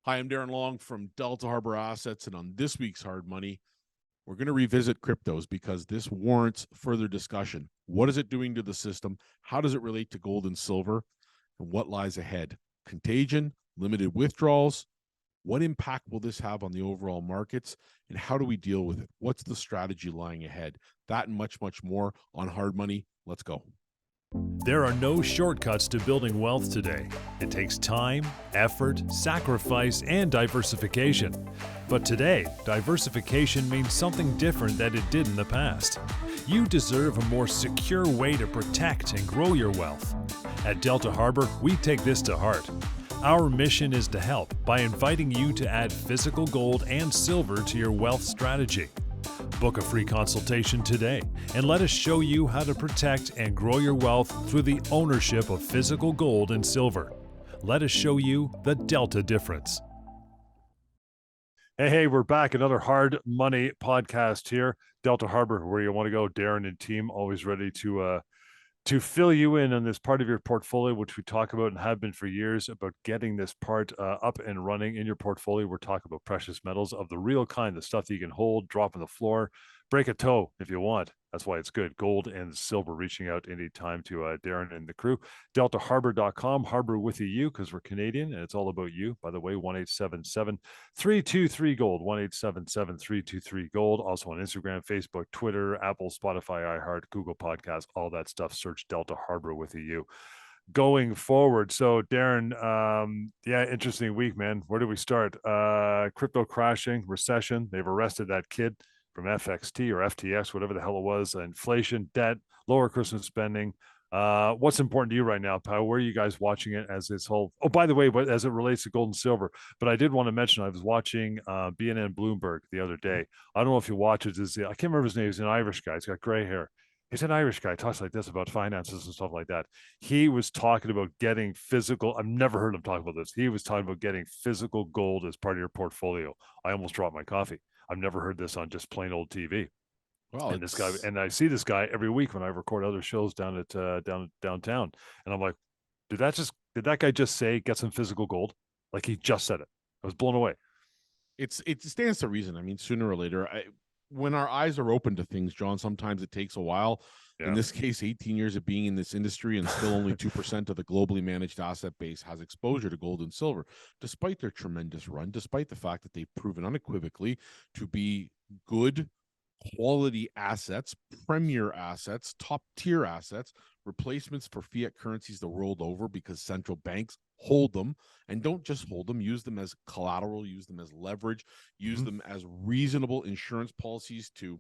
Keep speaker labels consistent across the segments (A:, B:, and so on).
A: Hi, I'm Darren Long from Delta Harbour Assets, and on this week's Hard Money, we're going to revisit cryptos because this warrants further discussion. What is it doing to the system? How does it relate to gold and silver? And what lies ahead? Contagion, limited withdrawals. What impact will this have on the overall markets? And how do we deal with it? What's the strategy lying ahead? That and much, much more on Hard Money. Let's go.
B: There are no shortcuts to building wealth today. It takes time, effort, sacrifice, and diversification. But today, diversification means something different than it did in the past. You deserve a more secure way to protect and grow your wealth. At Delta Harbour, we take this to heart. Our mission is to help by inviting you to add physical gold and silver to your wealth strategy. Book a free consultation today and let us show you how to protect and grow your wealth through the ownership of physical gold and silver. Let us show you the Delta difference. Hey, we're back. Another Hard Money podcast here. Delta Harbour, where you want to go. Darren and team always ready to fill you in on this part of your portfolio, which we talk about and have been for years, about getting this part up and running in your portfolio. We're talking about precious metals of the real kind, the stuff that you can hold, drop on the floor, break a toe if you want. That's why it's good. Gold and silver, reaching out anytime to Darren and the crew. DeltaHarbor.com, Harbor with a U, because we're Canadian, and it's all about you. By the way, 1-877-323-GOLD, 1-877-323-GOLD. Also on Instagram, Facebook, Twitter, Apple, Spotify, iHeart, Google Podcasts, all that stuff. Search Delta Harbour with a U. Going forward, so Darren, interesting week, man. Where do we start? Crypto crashing, recession. They've arrested that kid from FXT or FTX, whatever the hell it was. Inflation, debt, lower Christmas spending. What's important to you right now, Pao? Where are you guys watching it as this whole? Oh, by the way, but as it relates to gold and silver, but I did want to mention I was watching BNN Bloomberg the other day. I don't know if you watch it. I can't remember his name. He's an Irish guy. He's got gray hair. He's an Irish guy. Talks like this about finances and stuff like that. He was talking about getting physical. I've never heard him talk about this. He was talking about getting physical gold as part of your portfolio. I almost dropped my coffee. I've never heard this on just plain old TV. Well, and this guy, and I see this guy every week when I record other shows down at downtown, and I'm like, did that guy just say get some physical gold? Like he just said it. I was blown away.
A: It stands to reason. I mean, sooner or later, when our eyes are open to things, John, sometimes it takes a while. Yeah. In this case, 18 years of being in this industry, and still only 2% of the globally managed asset base has exposure to gold and silver, despite their tremendous run, despite the fact that they've proven unequivocally to be good quality assets, premier assets, top tier assets, replacements for fiat currencies the world over, because central banks hold them, and don't just hold them, use them as collateral, use them as leverage, use them as reasonable insurance policies to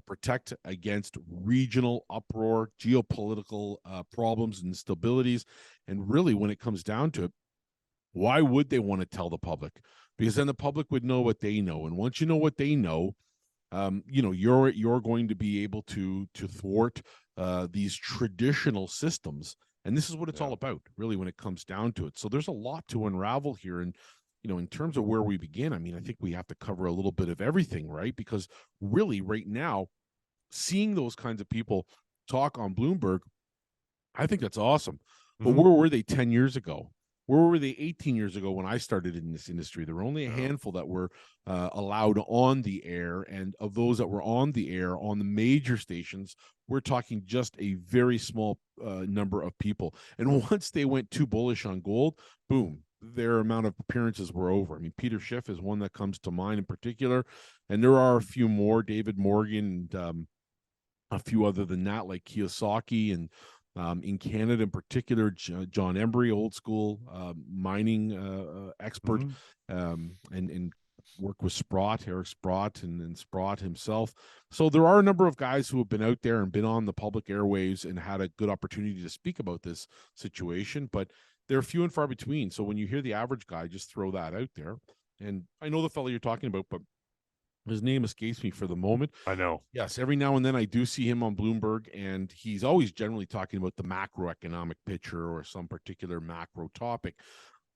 A: protect against regional uproar, geopolitical problems and instabilities. And really, when it comes down to it, why would they want to tell the public? Because then the public would know what they know. And once you know what they know, you're going to be able to thwart these traditional systems. And this is what it's all about, really, when it comes down to it. So there's a lot to unravel here. And, in terms of where we begin, I mean, I think we have to cover a little bit of everything, right? Because really right now, seeing those kinds of people talk on Bloomberg, I think that's awesome. But where were they 10 years ago? Where were they 18 years ago when I started in this industry? There were only a handful that were allowed on the air. And of those that were on the air on the major stations, we're talking just a very small number of people. And once they went too bullish on gold, boom, their amount of appearances were over. I mean, Peter Schiff is one that comes to mind in particular. And there are a few more, David Morgan, and a few other than that, like Kiyosaki, and in Canada in particular, John Embry, old school mining expert, and work with Eric Sprott, and Sprott himself. So there are a number of guys who have been out there and been on the public airwaves and had a good opportunity to speak about this situation, but they're few and far between. So when you hear the average guy, just throw that out there. And I know the fellow you're talking about, but his name escapes me for the moment.
B: I know.
A: Yes, every now and then I do see him on Bloomberg, and he's always generally talking about the macroeconomic picture or some particular macro topic.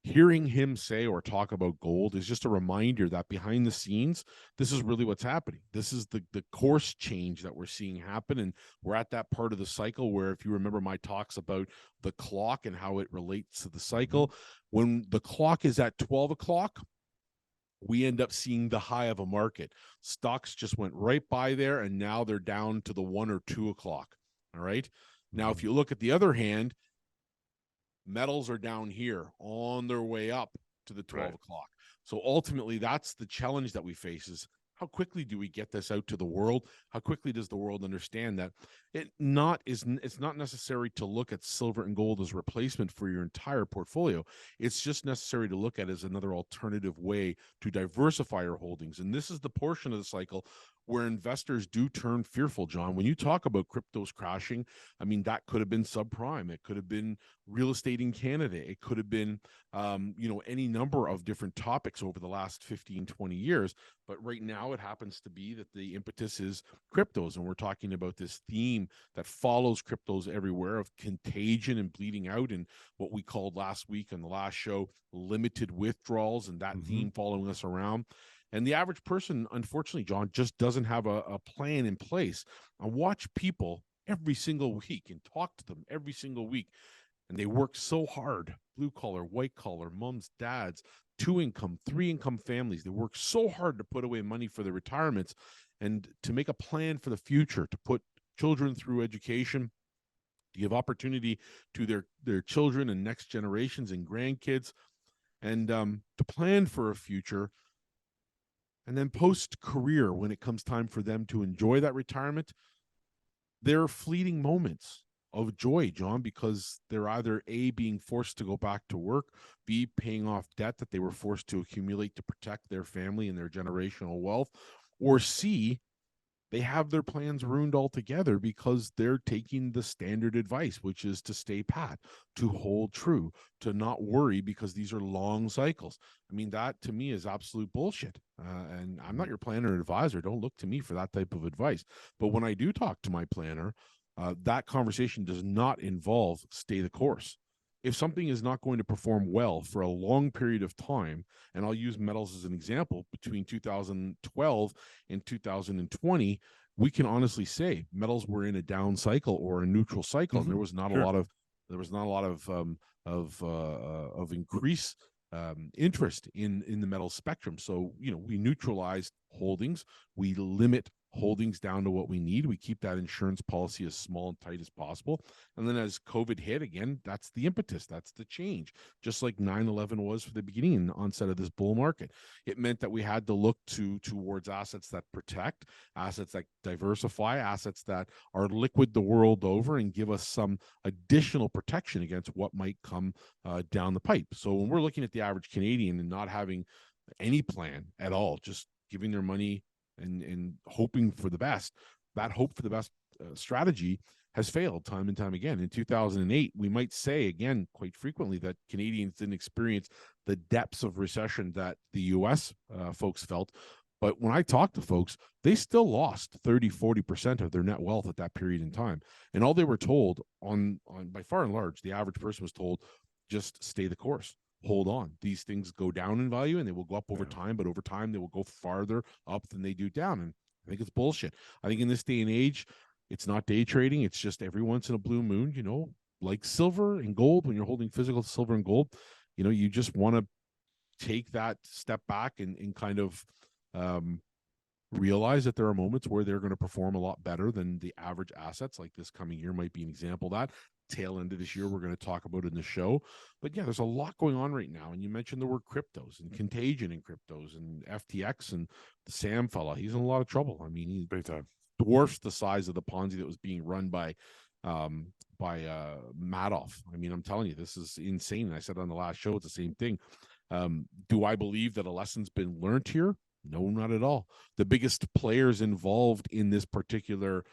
A: Hearing him say or talk about gold is just a reminder that behind the scenes, this is really what's happening. This is the course change that we're seeing happen, and we're at that part of the cycle where, if you remember my talks about the clock and how it relates to the cycle, when the clock is at 12 o'clock, we end up seeing the high of a market. Stocks just went right by there, and now they're down to the 1 or 2 o'clock. All right. Now, if you look at the other hand, metals are down here on their way up to the 12 o'clock. So ultimately, that's the challenge that we face is how quickly do we get this out to the world? How quickly does the world understand that it's not necessary to look at silver and gold as replacement for your entire portfolio. It's just necessary to look at it as another alternative way to diversify your holdings. And this is the portion of the cycle where investors do turn fearful, John. When you talk about cryptos crashing, I mean, that could have been subprime. It could have been real estate in Canada. It could have been, any number of different topics over the last 15, 20 years. But right now it happens to be that the impetus is cryptos. And we're talking about this theme that follows cryptos everywhere of contagion and bleeding out, and what we called last week on the last show, limited withdrawals, and that theme following us around. And the average person, unfortunately, John, just doesn't have a plan in place. I watch people every single week and talk to them every single week. And they work so hard, blue collar, white collar, moms, dads, 2-income, 3-income families. They work so hard to put away money for their retirements and to make a plan for the future, to put children through education, to give opportunity to their children and next generations and grandkids, and to plan for a future. And then post-career, when it comes time for them to enjoy that retirement, there are fleeting moments of joy, John, because they're either A, being forced to go back to work, B, paying off debt that they were forced to accumulate to protect their family and their generational wealth, or C, they have their plans ruined altogether because they're taking the standard advice, which is to stay pat, to hold true, to not worry, because these are long cycles. I mean, that to me is absolute bullshit. And I'm not your planner or advisor. Don't look to me for that type of advice. But when I do talk to my planner, that conversation does not involve stay the course. If something is not going to perform well for a long period of time, and I'll use metals as an example, between 2012 and 2020, we can honestly say metals were in a down cycle or a neutral cycle. And there was not a lot of increase interest in the metal spectrum. So, we neutralized holdings. We limit holdings down to what we need. We keep that insurance policy as small and tight as possible. And then as COVID hit again, that's the impetus. That's the change. Just like 9/11 was for the beginning and onset of this bull market. It meant that we had to look towards assets that protect, assets that diversify, assets that are liquid the world over and give us some additional protection against what might come down the pipe. So when we're looking at the average Canadian and not having any plan at all, just giving their money and hoping for the best, that hope for the best strategy has failed time and time again. In 2008, we might say again quite frequently that Canadians didn't experience the depths of recession that the US folks felt. But when I talk to folks, they still lost 30-40% of their net wealth at that period in time. And all they were told on by far and large, the average person was told, just stay the course. Hold on. These things go down in value and they will go up over time, but over time they will go farther up than they do down. And I think it's bullshit. I think in this day and age, it's not day trading. It's just every once in a blue moon, like silver and gold, when you're holding physical silver and gold, you just want to take that step back and kind of realize that there are moments where they're going to perform a lot better than the average assets. Like this coming year might be an example of that. Tail end of this year, we're going to talk about it in the show. But yeah, there's a lot going on right now. And you mentioned the word cryptos and contagion in cryptos and FTX, and the Sam fella. He's in a lot of trouble. I mean, he
B: big time
A: dwarfs the size of the Ponzi that was being run by Madoff. I mean, I'm telling you, this is insane. And I said on the last show, it's the same thing. Do I believe that a lesson's been learned here? No, not at all. The biggest players involved in this particular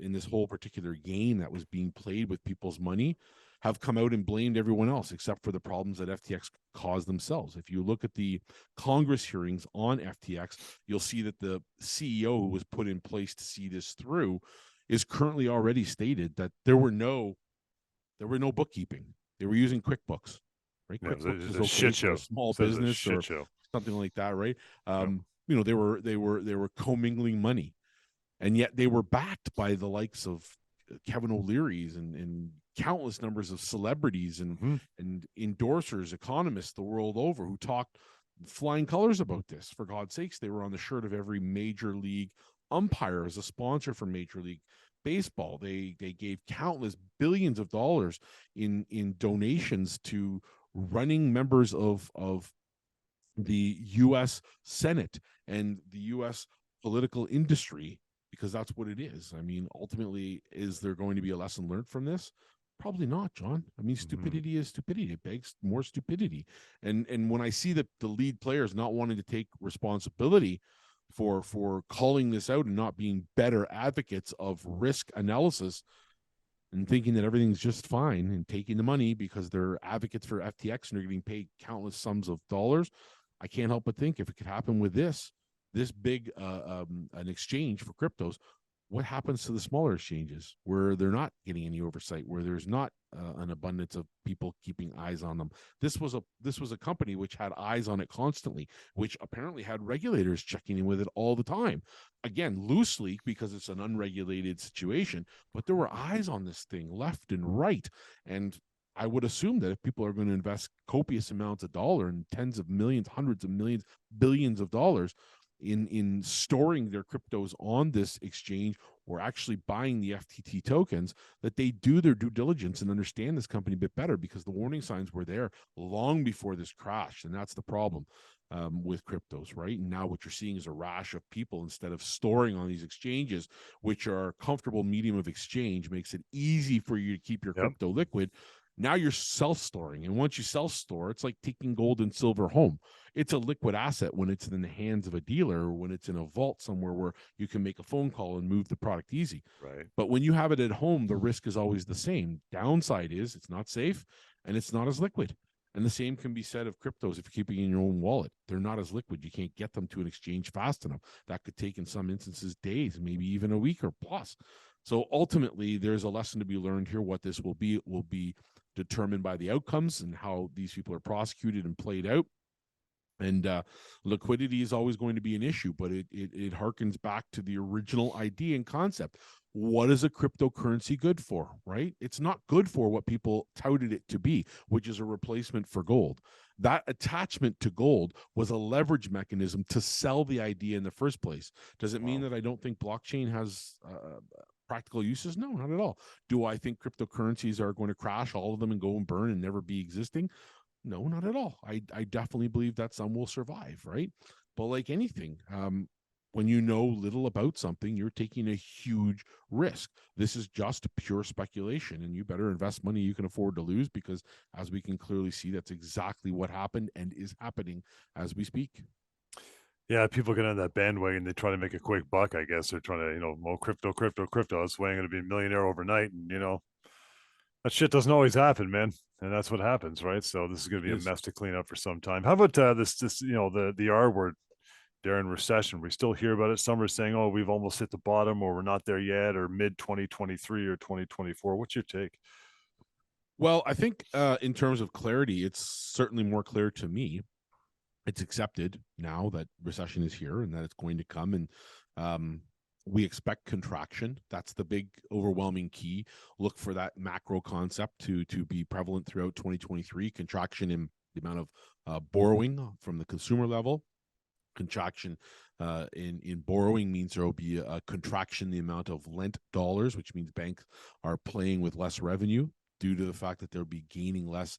A: in this whole particular game that was being played with people's money have come out and blamed everyone else except for the problems that FTX caused themselves. If you look at the Congress hearings on FTX, you'll see that the CEO who was put in place to see this through is currently already stated that there were no bookkeeping. They were using QuickBooks, right?
B: Yeah,
A: QuickBooks is
B: a
A: okay
B: shit
A: for
B: show.
A: a small business or
B: show.
A: Something like that, right? They were commingling money. And yet they were backed by the likes of Kevin O'Leary's and countless numbers of celebrities and endorsers, economists the world over who talked flying colors about this. For God's sakes, they were on the shirt of every major league umpire as a sponsor for Major League Baseball. They gave countless billions of dollars in donations to running members of the U.S. Senate and the U.S. political industry, because that's what it is. I mean, ultimately, is there going to be a lesson learned from this? Probably not, John. I mean, stupidity is stupidity. It begs more stupidity. And when I see that the lead players not wanting to take responsibility for calling this out and not being better advocates of risk analysis and thinking that everything's just fine and taking the money because they're advocates for FTX and they're getting paid countless sums of dollars, I can't help but think if it could happen with this big an exchange for cryptos, what happens to the smaller exchanges where they're not getting any oversight, where there's not an abundance of people keeping eyes on them? This was a company which had eyes on it constantly, which apparently had regulators checking in with it all the time. Again, loosely because it's an unregulated situation, but there were eyes on this thing left and right. And I would assume that if people are going to invest copious amounts of dollar and tens of millions, hundreds of millions, billions of dollars in storing their cryptos on this exchange or actually buying the FTT tokens, that they do their due diligence and understand this company a bit better, because the warning signs were there long before this crash. And that's the problem with cryptos, right? And now what you're seeing is a rash of people, instead of storing on these exchanges, which are a comfortable medium of exchange, makes it easy for you to keep your crypto liquid. Now you're self-storing. And once you self-store, it's like taking gold and silver home. It's a liquid asset when it's in the hands of a dealer, or when it's in a vault somewhere where you can make a phone call and move the product easy.
B: Right.
A: But when you have it at home, the risk is always the same. Downside is it's not safe and it's not as liquid. And the same can be said of cryptos. If you're keeping in your own wallet, they're not as liquid. You can't get them to an exchange fast enough. That could take, in some instances, days, maybe even a week or plus. So ultimately, there's a lesson to be learned here. What this will be determined by the outcomes and how these people are prosecuted and played out. And liquidity is always going to be an issue, but it harkens back to the original idea and concept. What is a cryptocurrency good for, right? It's not good for what people touted it to be, which is a replacement for gold. That attachment to gold was a leverage mechanism to sell the idea in the first place. Does it mean that I don't think blockchain has practical uses? No, not at all. Do I think cryptocurrencies are going to crash, all of them, and go and burn and never be existing? No, not at all. I definitely believe that some will survive, right? But like anything, when you know little about something, you're taking a huge risk. This is just pure speculation, and you better invest money you can afford to lose, because as we can clearly see, that's exactly what happened and is happening as we speak.
B: Yeah, people get on that bandwagon. They try to make a quick buck, I guess. They're trying to, crypto. That's why I'm going to be a millionaire overnight. And, that shit doesn't always happen, man. And that's what happens, right? So this is going to be a mess to clean up for some time. How about this, the R word, Darren, recession? We still hear about it. Some are saying, oh, we've almost hit the bottom, or we're not there yet, or mid 2023 or 2024. What's your take?
A: Well, I think in terms of clarity, it's certainly more clear to me. It's accepted now that recession is here and that it's going to come. And we expect contraction. That's the big overwhelming key. Look for that macro concept to be prevalent throughout 2023. Contraction in the amount of borrowing from the consumer level. Contraction in borrowing means there will be a contraction in the amount of lent dollars, which means banks are playing with less revenue due to the fact that they'll be gaining less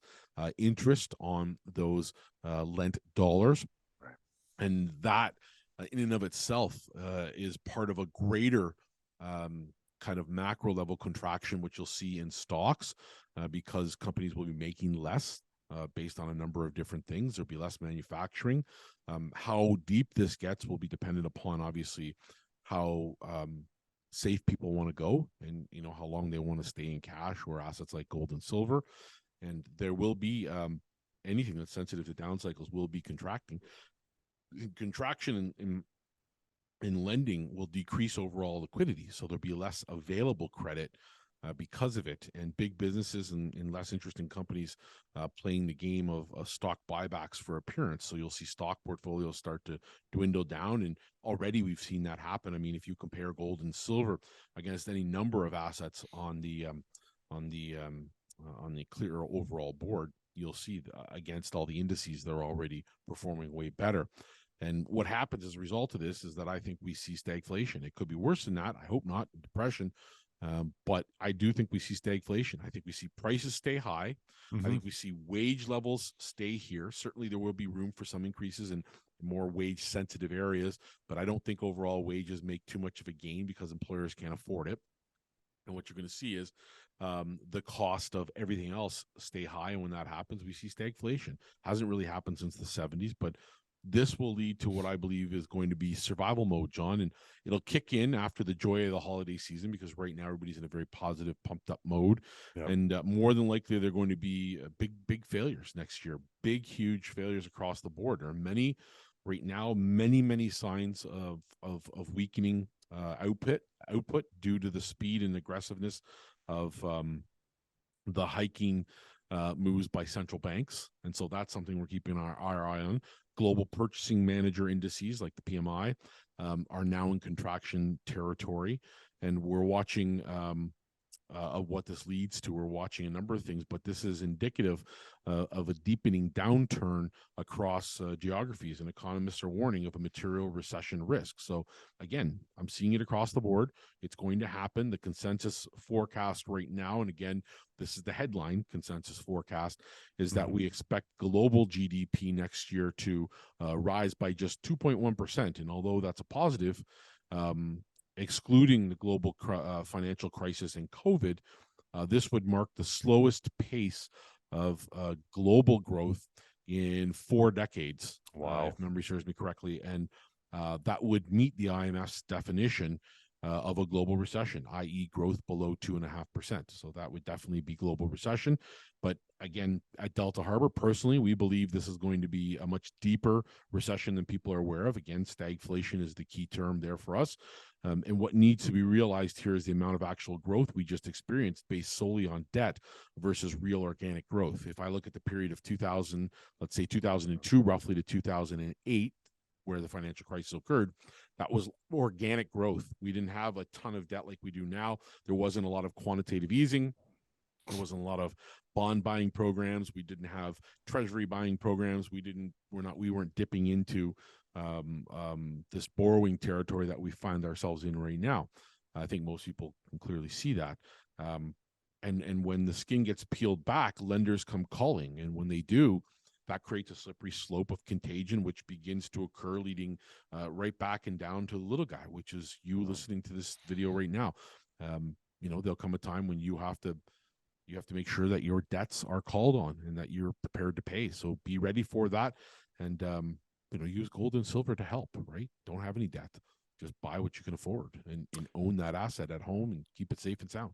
A: interest on those lent dollars.
B: Right.
A: And that in and of itself is part of a greater kind of macro level contraction, which you'll see in stocks because companies will be making less based on a number of different things. There'll be less manufacturing. How deep this gets will be dependent upon, obviously, how safe people want to go, and how long they want to stay in cash or assets like gold and silver. And there will be anything that's sensitive to down cycles will be contracting. Contraction in lending will decrease overall liquidity, so there'll be less available credit because of it, and big businesses and less interesting companies playing the game of stock buybacks for appearance. So you'll see stock portfolios start to dwindle down, and already we've seen that happen. I mean, if you compare gold and silver against any number of assets on the clear overall board, you'll see against all the indices, they're already performing way better. And what happens as a result of this is that I think we see stagflation. It could be worse than that. I hope not, depression. But I do think we see stagflation. I think we see prices stay high. I think we see wage levels stay here. Certainly, there will be room for some increases in more wage sensitive areas, but I don't think overall wages make too much of a gain because employers can't afford it. And what you're going to see is the cost of everything else stay high. And when that happens, we see stagflation. Hasn't really happened since the 70s, but this will lead to what I believe is going to be survival mode, John. And it'll kick in after the joy of the holiday season, because right now everybody's in a very positive, pumped up mode. Yep. And more than likely, they're going to be big failures next year. Big, huge failures across the board. There are many right now, many signs of weakening output due to the speed and aggressiveness of the hiking moves by central banks. And so that's something we're keeping our eye on. Global purchasing manager indices like the PMI are now in contraction territory, and we're watching of what this leads to. We're watching a number of things, but this is indicative of a deepening downturn across geographies, and economists are warning of a material recession risk. So again, I'm seeing it across the board. It's going to happen. The consensus forecast right now, and again, this is the headline consensus forecast, is that we expect global GDP next year to rise by just 2.1%. And although that's a positive, excluding the global financial crisis and COVID, this would mark the slowest pace of global growth in 4 decades. Wow. If memory serves me correctly. And that would meet the IMF's definition of a global recession, i.e. growth below 2.5%. So that would definitely be global recession. But again, at Delta Harbour, personally, we believe this is going to be a much deeper recession than people are aware of. Again, stagflation is the key term there for us. And what needs to be realized here is the amount of actual growth we just experienced based solely on debt versus real organic growth. If I look at the period of 2000, let's say 2002 roughly to 2008, where the financial crisis occurred, that was organic growth. We didn't have a ton of debt like we do now. There wasn't a lot of quantitative easing. There wasn't a lot of bond buying programs. We didn't have treasury buying programs. We weren't dipping into this borrowing territory that we find ourselves in right now. I think most people can clearly see that. And when the skin gets peeled back, lenders come calling. And when they do, that creates a slippery slope of contagion, which begins to occur, leading right back and down to the little guy, which is you listening to this video right now. There'll come a time when you have to make sure that your debts are called on and that you're prepared to pay. So be ready for that, and use gold and silver to help. Right? Don't have any debt. Just buy what you can afford and own that asset at home and keep it safe and sound.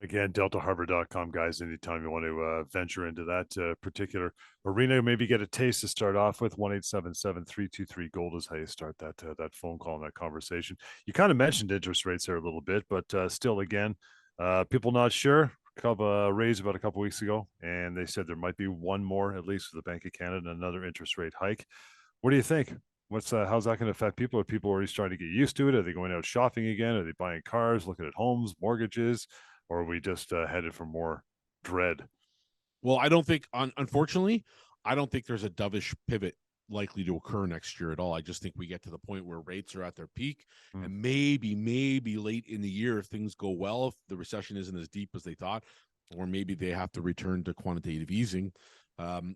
B: Again, deltaharbor.com, guys, anytime you want to venture into that particular arena, maybe get a taste to start off with. 1-877-323-GOLD is how you start that phone call and that conversation. You kind of mentioned interest rates there a little bit, but still, again, people not sure. Raised about a couple weeks ago, and they said there might be one more, at least for the Bank of Canada, another interest rate hike. What do you think? How's that going to affect people? Are people already starting to get used to it? Are they going out shopping again? Are they buying cars, looking at homes, mortgages? Or are we just headed for more dread?
A: Well, I don't think, unfortunately, I don't think there's a dovish pivot likely to occur next year at all. I just think we get to the point where rates are at their peak, and maybe late in the year, if things go well, if the recession isn't as deep as they thought, or maybe they have to return to quantitative easing,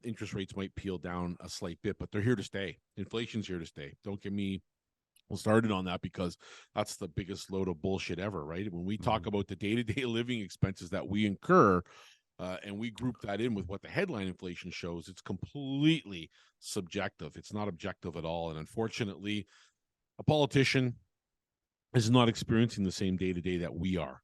A: interest rates might peel down a slight bit, but they're here to stay. Inflation's here to stay. Don't get me started on that, because that's the biggest load of bullshit ever, right? When we talk about the day-to-day living expenses that we incur, and we group that in with what the headline inflation shows, it's completely subjective. It's not objective at all. And unfortunately, a politician is not experiencing the same day-to-day that we are.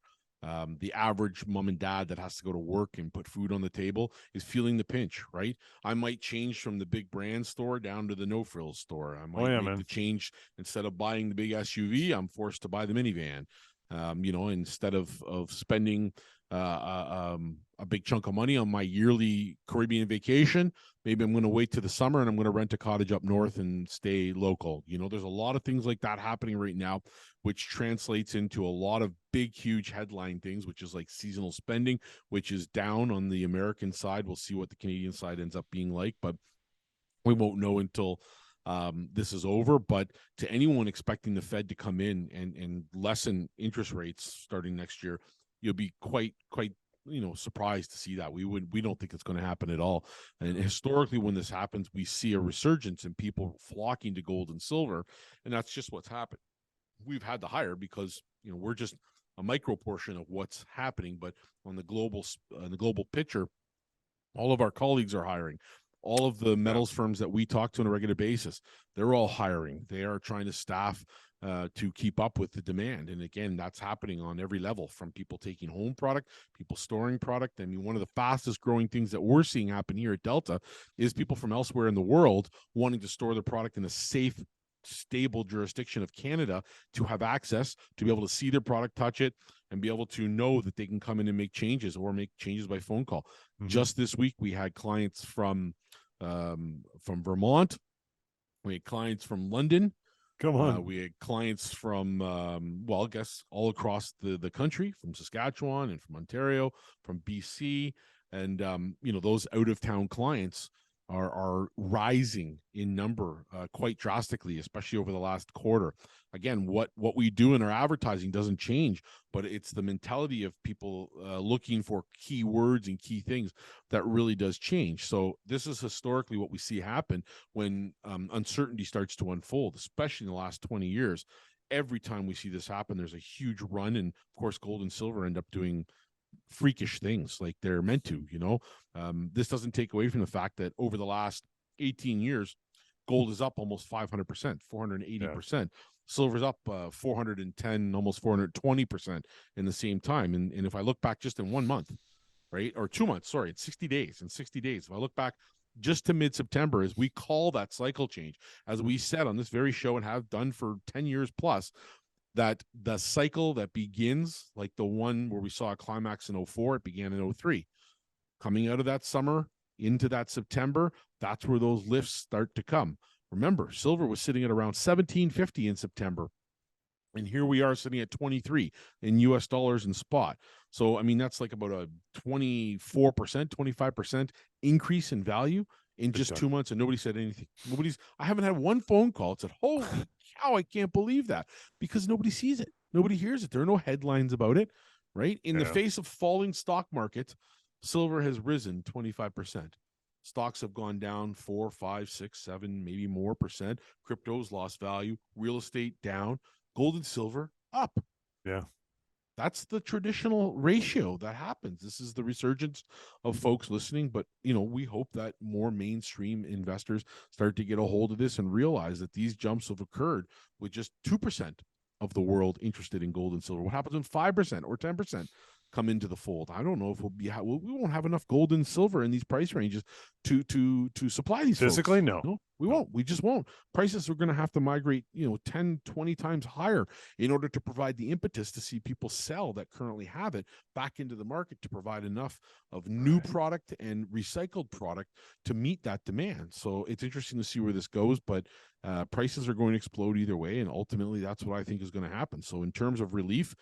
A: The average mom and dad that has to go to work and put food on the table is feeling the pinch, right? I might change from the big brand store down to the no-frills store. I might make the change. Instead of buying the big SUV, I'm forced to buy the minivan. Instead of spending a big chunk of money on my yearly Caribbean vacation. Maybe I'm going to wait to the summer and I'm going to rent a cottage up north and stay local. There's a lot of things like that happening right now, which translates into a lot of big, huge headline things, which is like seasonal spending, which is down on the American side. We'll see what the Canadian side ends up being like, but we won't know until this is over. But to anyone expecting the Fed to come in and lessen interest rates starting next year, you'll be quite surprised to see that. We don't think it's going to happen at all. And historically, when this happens, we see a resurgence in people flocking to gold and silver, and that's just what's happened. We've had to hire because we're just a micro portion of what's happening, but on the global picture, all of our colleagues are hiring. All of the metals firms that we talk to on a regular basis, they're all hiring. They are trying to staff to keep up with the demand. And again, that's happening on every level, from people taking home product, people storing product. I mean, one of the fastest growing things that we're seeing happen here at Delta is people from elsewhere in the world wanting to store their product in a safe, stable jurisdiction of Canada, to have access to be able to see their product, touch it, and be able to know that they can come in and make changes, or make changes by phone call. Just this week, we had clients from Vermont. We had clients from London.
B: Come on.
A: We had clients from, I guess all across the country, from Saskatchewan and from Ontario, from BC. And, those out-of-town clients are rising in number quite drastically, especially over the last quarter. Again, what we do in our advertising doesn't change, but it's the mentality of people looking for keywords and key things that really does change. So this is historically what we see happen when uncertainty starts to unfold, especially in the last 20 years. Every time we see this happen, there's a huge run, and of course, gold and silver end up doing freakish things like they're meant to. This doesn't take away from the fact that over the last 18 years, gold is up almost 500%, 480%. Silver's up 410, almost 420% in the same time. And if I look back just in 1 month, right, or 2 months, sorry, it's 60 days. In 60 days, if I look back just to mid-September, as we call that cycle change, as we said on this very show and have done for 10 years plus, that the cycle that begins, like the one where we saw a climax in 04, it began in 03. Coming out of that summer into that September, that's where those lifts start to come. Remember, silver was sitting at around $17.50 in September, and here we are sitting at 23 in US dollars in spot. So, I mean, that's like about a 24%, 25% increase in value in just 2 months, and nobody said anything. I haven't had one phone call that said, holy cow, I can't believe that, because nobody sees it. Nobody hears it. There are no headlines about it, right? In the face of falling stock market, silver has risen 25%. Stocks have gone down 4, 5, 6, 7, maybe more percent. Crypto's lost value. Real estate down. Gold and silver up.
B: Yeah.
A: That's the traditional ratio that happens. This is the resurgence of folks listening, but we hope that more mainstream investors start to get a hold of this and realize that these jumps have occurred with just 2% of the world interested in gold and silver. What happens when 5% or 10% come into the fold? I don't know if we won't have enough gold and silver in these price ranges to supply these
B: physically
A: folks. No, we won't. We just won't. Prices are going to have to migrate 10, 20 times higher in order to provide the impetus to see people sell that currently have it back into the market, to provide enough of new product and recycled product to meet that demand. So it's interesting to see where this goes, but prices are going to explode either way, and ultimately that's what I think is going to happen. So in terms of relief,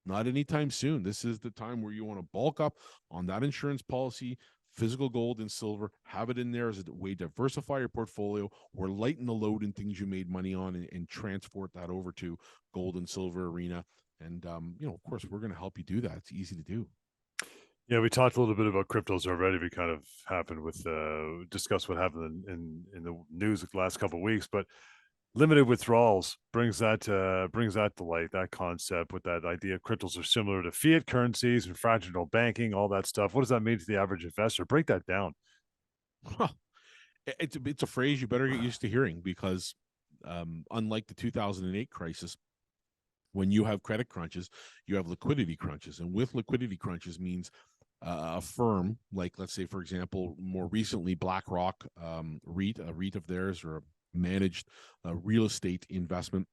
A: not anytime soon. This is the time where you want to bulk up on that insurance policy, physical gold and silver, have it in there as a way to diversify your portfolio, or lighten the load in things you made money on and transport that over to gold and silver arena. And, of course, we're going to help you do that. It's easy to do.
B: Yeah, we talked a little bit about cryptos already. We kind of happened with discuss what happened in the news the last couple of weeks, but limited withdrawals brings that to light, that concept, with that idea cryptos are similar to fiat currencies and fractional banking, all that stuff. What does that mean to the average investor? Break that down.
A: Well, it's a phrase you better get used to hearing, because unlike the 2008 crisis, when you have credit crunches, you have liquidity crunches. And with liquidity crunches means a firm like, let's say, for example, more recently, BlackRock, a REIT of theirs, or a managed real estate investment,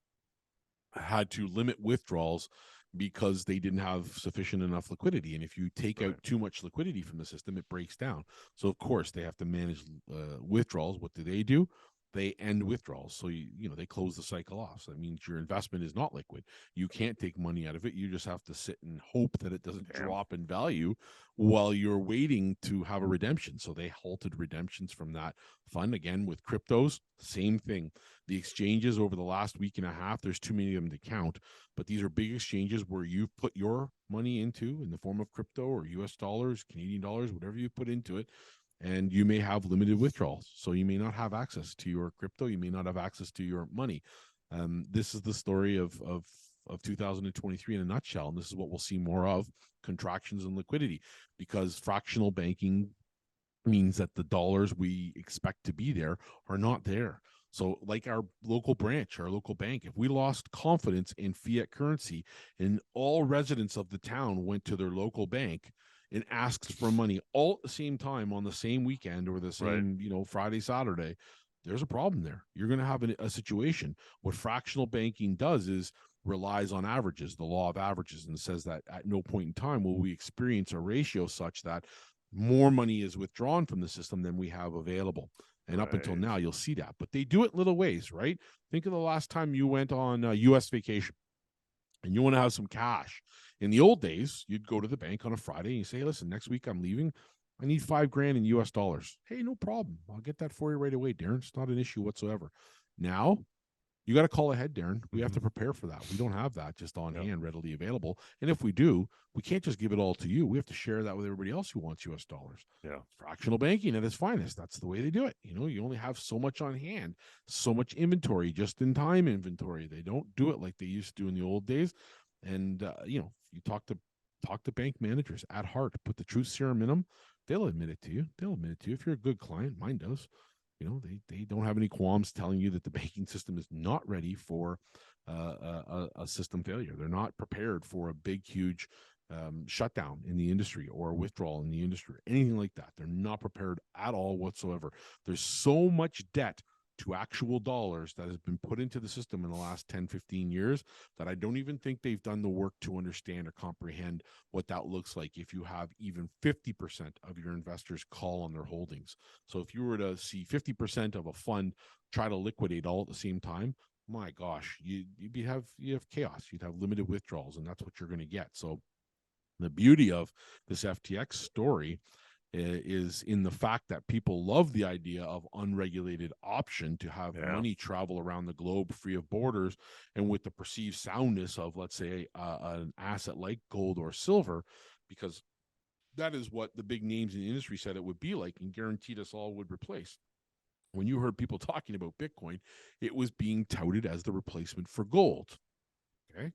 A: had to limit withdrawals because they didn't have sufficient enough liquidity. And if you take out too much liquidity from the system, it breaks down. So of course they have to manage withdrawals. What do? They end withdrawals. So they close the cycle off. So that means your investment is not liquid. You can't take money out of it. You just have to sit and hope that it doesn't drop in value while you're waiting to have a redemption. So they halted redemptions from that fund. Again, with cryptos, same thing. The exchanges over the last week and a half, there's too many of them to count, but these are big exchanges where you've put your money into in the form of crypto or US dollars, Canadian dollars, whatever you put into it, and you may have limited withdrawals. So you may not have access to your crypto. You may not have access to your money. This is the story of 2023 in a nutshell. And this is what we'll see more of: contractions in liquidity, because fractional banking means that the dollars we expect to be there are not there. So like our local branch, our local bank, if we lost confidence in fiat currency and all residents of the town went to their local bank and asked for money all at the same time on the same weekend or the same, Friday, Saturday, there's a problem there. You're going to have a situation. What fractional banking does is relies on averages, the law of averages, and says that at no point in time will we experience a ratio such that more money is withdrawn from the system than we have available. And up until now, you'll see that. But they do it little ways, right? Think of the last time you went on a U.S. vacation and you want to have some cash. In the old days, you'd go to the bank on a Friday and you say, listen, next week I'm leaving. I need $5,000 in US dollars. Hey, no problem. I'll get that for you right away, Darren. It's not an issue whatsoever. Now, you got to call ahead, Darren. We have to prepare for that. We don't have that just on hand readily available. And if we do, we can't just give it all to you. We have to share that with everybody else who wants US dollars.
B: Yeah.
A: Fractional banking at its finest. That's the way they do it. You only have so much on hand, so much inventory, just in time inventory. They don't do it like they used to do in the old days. And, you talk to bank managers at heart, put the truth serum in them. They'll admit it to you. If you're a good client, mine does. They don't have any qualms telling you that the banking system is not ready for a system failure. They're not prepared for a big, huge shutdown in the industry or withdrawal in the industry, anything like that. They're not prepared at all whatsoever. There's so much debt to actual dollars that has been put into the system in the last 10, 15 years that I don't even think they've done the work to understand or comprehend what that looks like if you have even 50% of your investors call on their holdings. So if you were to see 50% of a fund try to liquidate all at the same time, my gosh, you have chaos. You'd have limited withdrawals, and that's what you're going to get. So the beauty of this FTX story is in the fact that people love the idea of unregulated option to have money travel around the globe free of borders and with the perceived soundness of, let's say, an asset like gold or silver, because that is what the big names in the industry said it would be like and guaranteed us all would replace. When you heard people talking about Bitcoin, it was being touted as the replacement for gold. Okay.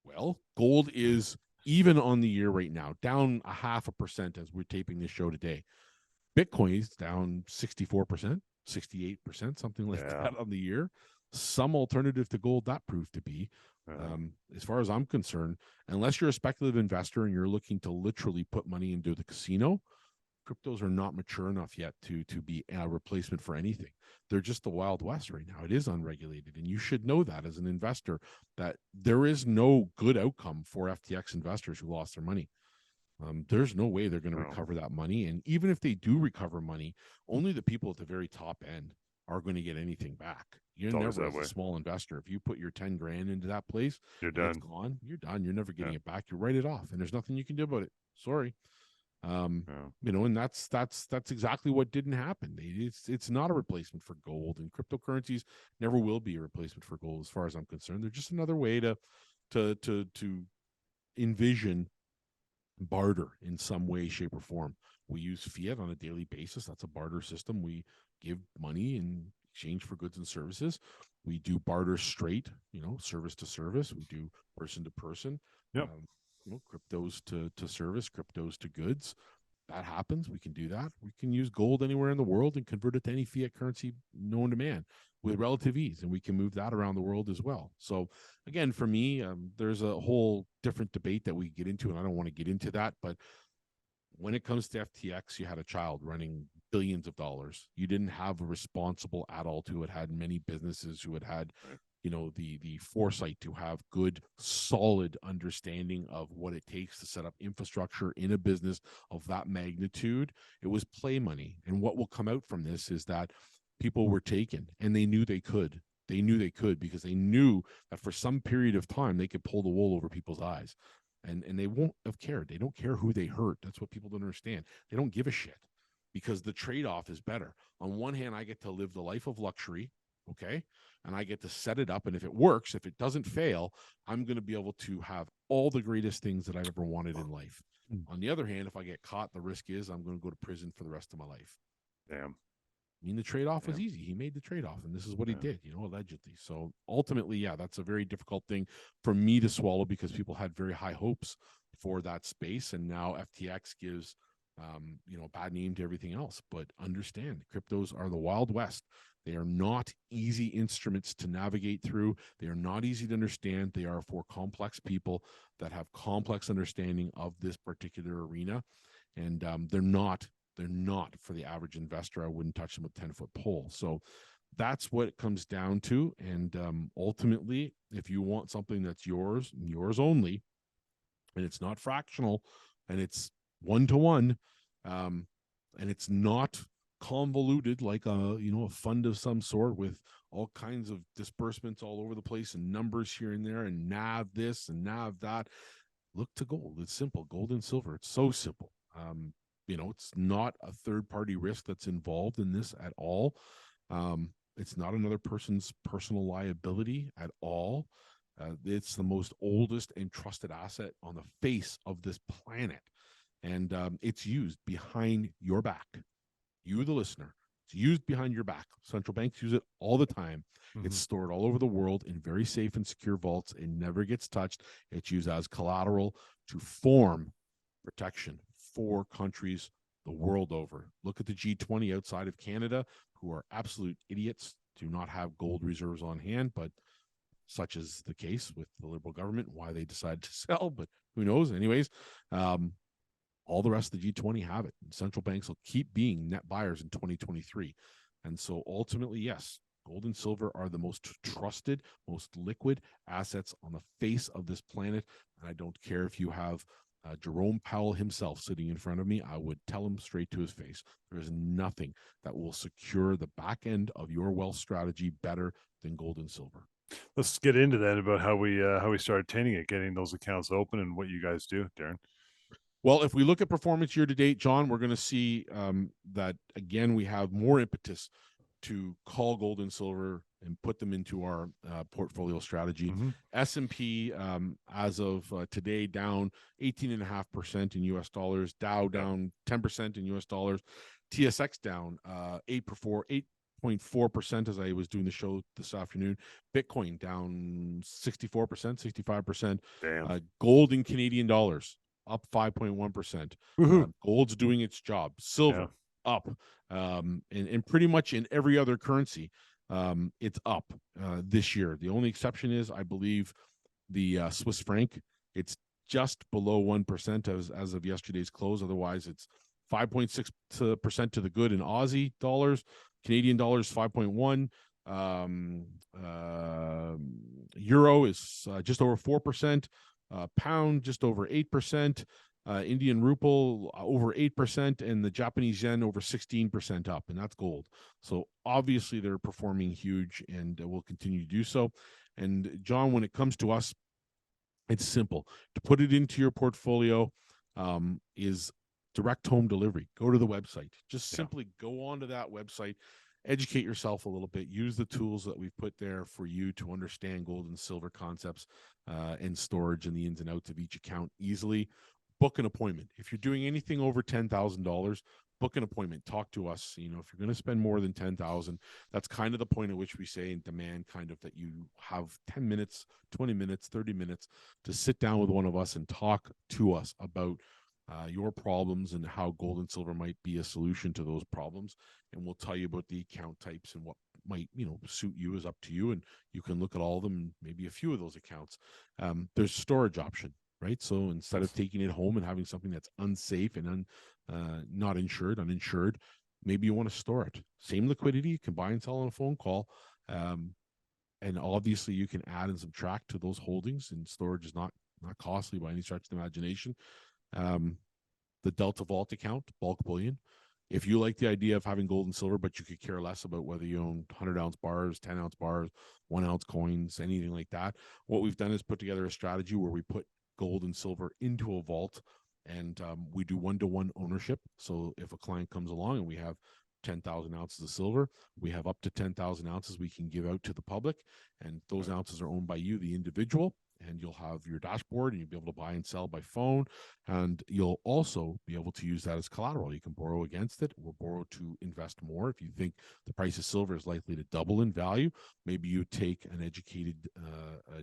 A: Well, gold is, even on the year right now, down 0.5% as we're taping this show today. Bitcoin is down 64%, 68%, something like that on the year. Some alternative to gold that proved to be. As far as I'm concerned, unless you're a speculative investor and you're looking to literally put money into the casino, cryptos are not mature enough yet to be a replacement for anything. They're just the Wild West right now. It is unregulated. And you should know that as an investor, that there is no good outcome for FTX investors who lost their money. There's no way they're going to recover that money. And even if they do recover money, only the people at the very top end are going to get anything back. You're never, as a small investor, if you put your 10 grand into that place,
B: you're done.
A: It's gone. You're done. You're never getting it back. You write it off, and there's nothing you can do about it. Sorry. And that's exactly what didn't happen. It's not a replacement for gold, and cryptocurrencies never will be a replacement for gold, as far as I'm concerned. They're just another way to envision barter in some way, shape, or form. We use fiat on a daily basis. That's a barter system. We give money in exchange for goods and services. We do barter straight, service to service. We do person to person. Cryptos to service, cryptos to goods. That happens. We can do that. We can use gold anywhere in the world and convert it to any fiat currency known to man with relative ease, and we can move that around the world as well. So again, for me, there's a whole different debate that we get into, and I don't want to get into that, but when it comes to FTX, you had a child running billions of dollars. You didn't have a responsible adult who had many businesses, who had the foresight to have good, solid understanding of what it takes to set up infrastructure in a business of that magnitude. It was play money. And what will come out from this is that people were taken, and they knew they could. They knew they could, because they knew that for some period of time they could pull the wool over people's eyes. And they won't have cared. They don't care who they hurt. That's what people don't understand. They don't give a shit, because the trade-off is better. On one hand, I get to live the life of luxury, okay? And I get to set it up. And if it works, if it doesn't fail, I'm going to be able to have all the greatest things that I've ever wanted in life. On the other hand, if I get caught, the risk is I'm going to go to prison for the rest of my life.
B: Damn.
A: I mean, the trade-off was easy. He made the trade-off, and this is what he did, allegedly. So ultimately, yeah, that's a very difficult thing for me to swallow, because people had very high hopes for that space. And now FTX gives, a bad name to everything else. But understand, cryptos are the Wild West. They are not easy instruments to navigate through. They are not easy to understand. They are for complex people that have complex understanding of this particular arena. And they're not for the average investor. I wouldn't touch them with 10-foot pole. So that's what it comes down to. And ultimately, if you want something that's yours and yours only, and it's not fractional, and it's one-to-one, and it's not convoluted like a fund of some sort with all kinds of disbursements all over the place and numbers here and there and nav this and nav that, look to gold. It's simple. Gold and silver. It's so simple. It's not a third-party risk that's involved in this at all. It's not another person's personal liability at all. It's the most oldest and trusted asset on the face of this planet. And it's used behind your back. You, the listener, it's used behind your back. Central banks use it all the time. Mm-hmm. It's stored all over the world in very safe and secure vaults. It never gets touched. It's used as collateral to form protection for countries the world over. Look at the G20 outside of Canada, who are absolute idiots, do not have gold reserves on hand, but such is the case with the Liberal government, why they decided to sell, but who knows? Anyways, all the rest of the G20 have it. Central banks will keep being net buyers in 2023. And so ultimately, yes, gold and silver are the most trusted, most liquid assets on the face of this planet. And I don't care if you have Jerome Powell himself sitting in front of me, I would tell him straight to his face, there is nothing that will secure the back end of your wealth strategy better than gold and silver.
B: Let's get into that about how we started attaining it, getting those accounts open, and what you guys do, Darren.
A: Well, if we look at performance year to date, John, we're going to see that, again, we have more impetus to call gold and silver and put them into our portfolio strategy. Mm-hmm. S&P, as of today, down 18.5% in U.S. dollars. Dow down 10% in U.S. dollars. TSX down 8.4% as I was doing the show this afternoon. Bitcoin down 64%, 65%. Gold in Canadian dollars up 5.1%. Gold's doing its job. Silver up, and pretty much in every other currency, it's up this year. The only exception is, I believe, the Swiss franc. It's just below 1% as of yesterday's close. Otherwise, it's 5.6% to the good in Aussie dollars. Canadian dollars 5.1. Euro is just over 4%. Pound just over 8%. Indian rupee over 8%, and the Japanese yen over 16% up, and that's gold. So obviously they're performing huge, and will continue to do so. And John, when it comes to us, it's simple. To put it into your portfolio is direct home delivery. Go to the website. Just simply go onto that website, educate yourself a little bit, use the tools that we've put there for you to understand gold and silver concepts and storage and the ins and outs of each account easily. Book an appointment. If you're doing anything over $10,000, book an appointment. Talk to us. If you're going to spend more than $10,000, that's kind of the point at which we say and demand kind of that you have 10 minutes, 20 minutes, 30 minutes to sit down with one of us and talk to us about your problems and how gold and silver might be a solution to those problems. And we'll tell you about the account types and what might, suit you. Is up to you. And you can look at all of them, maybe a few of those accounts. There's storage option, right? So instead of taking it home and having something that's unsafe and not insured, uninsured, maybe you want to store it. Same liquidity, you can buy and sell on a phone call. and obviously you can add and subtract to those holdings, and storage is not costly by any stretch of the imagination. The Delta Vault account, bulk bullion. If you like the idea of having gold and silver, but you could care less about whether you own 100-ounce bars, 10-ounce bars, 1-ounce coins, anything like that, what we've done is put together a strategy where we put gold and silver into a vault, and we do one-to-one ownership. So if a client comes along and we have 10,000 ounces of silver, we have up to 10,000 ounces we can give out to the public, and those ounces are owned by you, the individual, and you'll have your dashboard and you'll be able to buy and sell by phone, and you'll also be able to use that as collateral. You can borrow against it or borrow to invest more. If you think the price of silver is likely to double in value, maybe you take an educated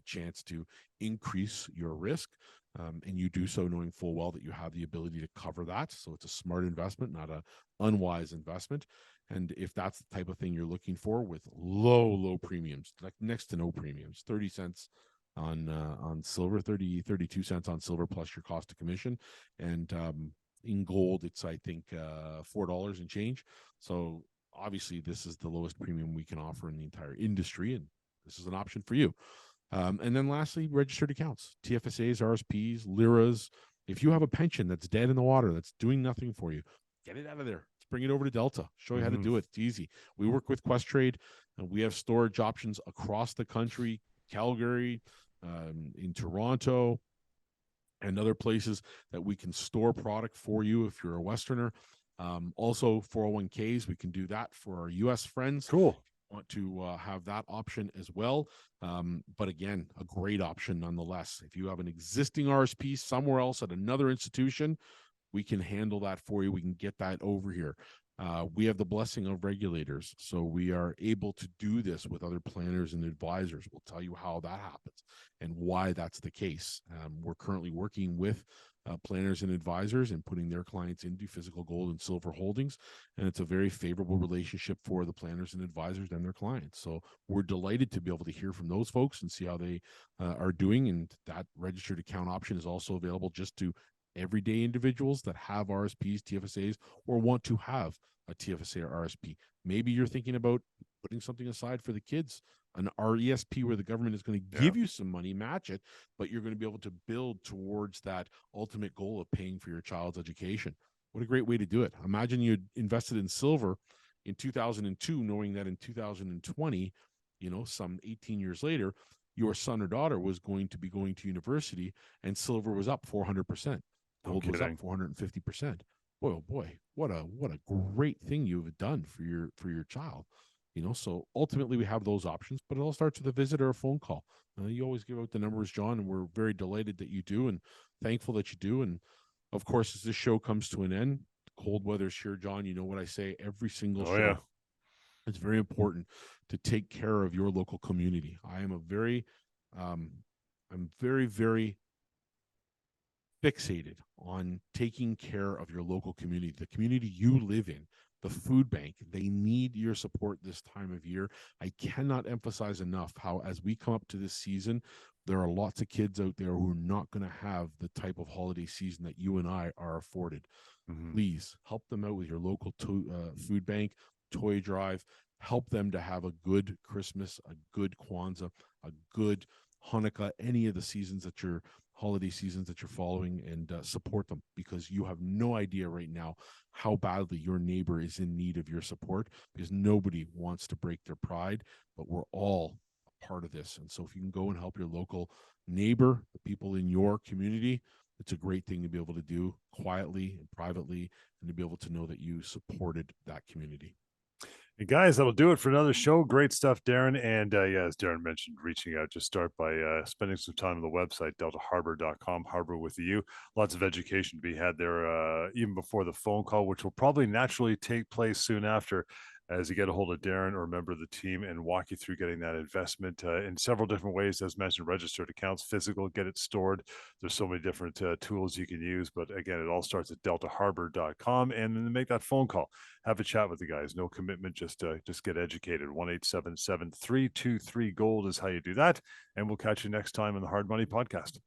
A: chance to increase your risk, and you do so knowing full well that you have the ability to cover that. So it's a smart investment, not an unwise investment. And if that's the type of thing you're looking for, with low premiums, like next to no premiums, 30 cents on silver, 32 cents on silver plus your cost of commission, and in gold it's I think $4 and change. So obviously this is the lowest premium we can offer in the entire industry, and this is an option for you. And then lastly, registered accounts, TFSAs, RSPs, liras. If you have a pension that's dead in the water, that's doing nothing for you, get it out of there. Let's bring it over to Delta. Show you how to do it. It's easy. We work with Questrade, and we have storage options across the country, Calgary, in Toronto, and other places that we can store product for you if you're a Westerner. Also, 401ks, we can do that for our U.S. friends.
B: Cool.
A: Want to have that option as well. But again, a great option nonetheless. If you have an existing RSP somewhere else at another institution, we can handle that for you. We can get that over here. We have the blessing of regulators, so we are able to do this with other planners and advisors. We'll tell you how that happens and why that's the case. We're currently working with planners and advisors and putting their clients into physical gold and silver holdings, and it's a very favorable relationship for the planners and advisors and their clients. So we're delighted to be able to hear from those folks and see how they are doing, and that registered account option is also available just to everyday individuals that have RSPs, TFSAs, or want to have a TFSA or RSP. Maybe you're thinking about putting something aside for the kids, an RESP where the government is going to give you some money, match it, but you're going to be able to build towards that ultimate goal of paying for your child's education. What a great way to do it. Imagine you invested in silver in 2002, knowing that in 2020, some 18 years later, your son or daughter was going to be going to university and silver was up 400%. Gold was up 450%. Boy, oh boy, what a great thing you've done for your child. So ultimately we have those options, but it all starts with a visit or a phone call. You always give out the numbers, John, and we're very delighted that you do and thankful that you do. And of course, as this show comes to an end, cold weather's here, John. You know what I say every single show.
B: Yeah.
A: It's very important to take care of your local community. I'm very, very fixated on taking care of your local community, the community you live in, the food bank. They need your support this time of year. I cannot emphasize enough how, as we come up to this season, there are lots of kids out there who are not going to have the type of holiday season that you and I are afforded. Please help them out with your local food bank, toy drive. Help them to have a good Christmas, a good Kwanzaa, a good Hanukkah, any of the seasons that you're holiday seasons that you're following, and support them, because you have no idea right now how badly your neighbor is in need of your support, because nobody wants to break their pride, but we're all a part of this. And so if you can go and help your local neighbor, the people in your community, it's a great thing to be able to do quietly and privately, and to be able to know that you supported that community.
B: And guys, that'll do it for another show. Great stuff, Darren. And as Darren mentioned, reaching out, just start by spending some time on the website, deltaharbor.com, Harbor with a U. Lots of education to be had there, even before the phone call, which will probably naturally take place soon after, as you get a hold of Darren or a member of the team and walk you through getting that investment in several different ways. As mentioned, registered accounts, physical, get it stored. There's so many different tools you can use. But again, it all starts at deltaharbor.com, and then make that phone call. Have a chat with the guys. No commitment, just get educated. 1-877-323-GOLD is how you do that. And we'll catch you next time on the Hard Money Podcast.